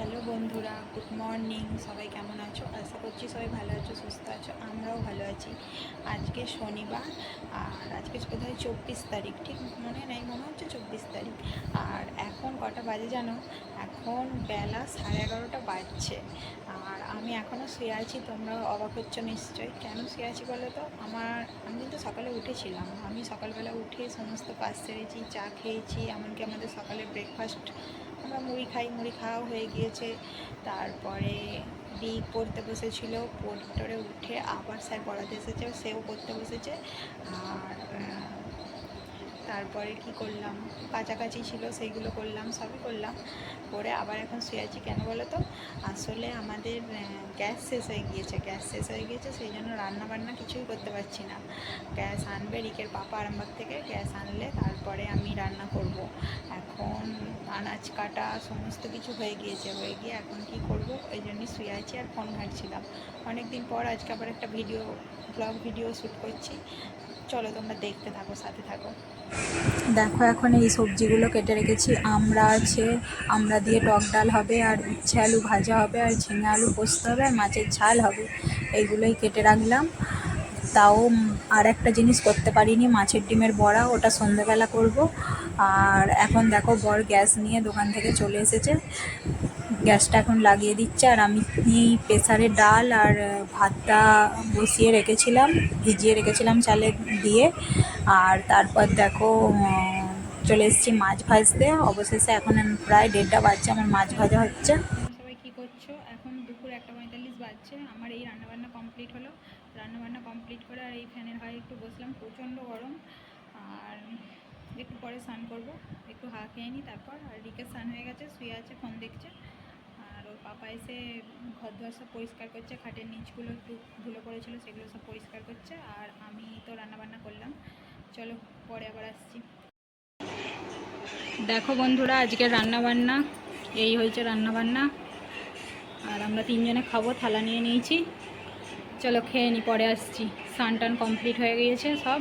Hello বন্ধুরা, good morning. সবাই কেমন আছো? আশা করছি সবাই ভালো আছো, সুস্থ আছো। আমরাও ভালো আছি। আজকে শনিবার, আর আজকে বোধহয় 24 তারিখ, ঠিক মনে নেই, মনে হচ্ছে 24 তারিখ। আর এখন কটা বাজে জানো? এখন বেলা 11:30 বাজছে। আর আমি এখনও শুয়ে আছি। তোমরা অবাক হচ্ছ নিশ্চয়ই। কেন শুয়ে আছি বলো তো? আমি কিন্তু সকালে উঠেছিলাম। আমি সকালবেলা উঠে সমস্ত কাজ সেরেছি, চা খেয়েছি, এমনকি আমাদের সকালে ব্রেকফাস্ট আমরা মুড়ি খাই, মুড়ি খাওয়াও হয়ে গিয়েছে। তারপরে পড়তে বসেছিল, পড়ে উঠে আবার স্যার পড়াতে এসেছে, সেও পড়তে বসেছে। আর তারপরে কি করলাম, কাছাকাছি ছিল সেইগুলো করলাম, সবই করলাম। করে আবার এখন শুয়ে আছি। কেন বলো তো? আসলে আমাদের গ্যাস শেষ হয়ে গিয়েছে, সেই জন্য রান্নাবান্না কিছুই করতে পারছি না। গ্যাস আনবে রিকের পাপা আরামবাগ থেকে, গ্যাস আনলে তারপরে আমি রান্না করব। এখন আনাজ কাটা সমস্ত কিছু হয়ে গিয়ে এখন কি করব, ওই জন্যই শুয়ে আছি আর ফোন ঘাঁটছিলাম। অনেক দিন পর আজকে আবার একটা ব্লগ ভিডিও শ্যুট করছি। চলো তোমরা দেখতে থাকো, সাথে থাকো। দেখো, এখন এই সবজিগুলো কেটে রেখেছি। আমরা দিয়ে টক ডাল হবে, আর উচ্ছে আলু ভাজা হবে, আর ঝিঙে আলু পোস্ত হবে, আর মাছের ঝাল হবে। এইগুলোই কেটে রাখলাম। তাও আর একটা জিনিস করতে পারিনি, মাছের ডিমের বড়া, ওটা সন্ধ্যেবেলা করব। আর এখন দেখো, বর গ্যাস নিয়ে দোকান থেকে চলে এসেছে, গ্যাসটা এখন লাগিয়ে দিচ্ছে। আর আমি প্রেসারে ডাল আর ভাতটা ভিজিয়ে রেখেছিলাম চালে দিয়ে। আর তারপর দেখো, চলে এসেছি মাছ ভাজতে। অবশেষে এখন প্রায় 1:30 বাজছে, আমার মাছ ভাজা হচ্ছে। তোমরা সবাই কী করছো? এখন দুপুর 1:45 বাজছে। আমার এই রান্নাবান্না কমপ্লিট হলো। রান্নাবান্না কমপ্লিট করে আর এই ফ্যানের হাওয়ায় একটু বসলাম, প্রচণ্ড গরম। আর একটু পরে স্নান করবো, একটু হাওয়া খেয়ে নিই তারপর। আর রিকের স্নান হয়ে গেছে, শুয়ে আছে, ফোন দেখছে। আর ওর পাপা এসে ঘর দুয়ার সব পরিষ্কার করছে, খাটের নিচগুলো একটু ধুলো পড়েছিল, সেগুলো সব পরিষ্কার করছে। আর আমি তো রান্নাবান্না করলাম। চলো পরে আবার আসছি। দেখো বন্ধুরা, আজকের রান্নাবান্না এই হয়েছে রান্নাবান্না। আর আমরা 3 জনে খাবো, থালা নিয়ে নিয়েছি। চলো খেয়ে নিই, পরে আসছি। স্নান টান কমপ্লিট হয়ে গিয়েছে সব।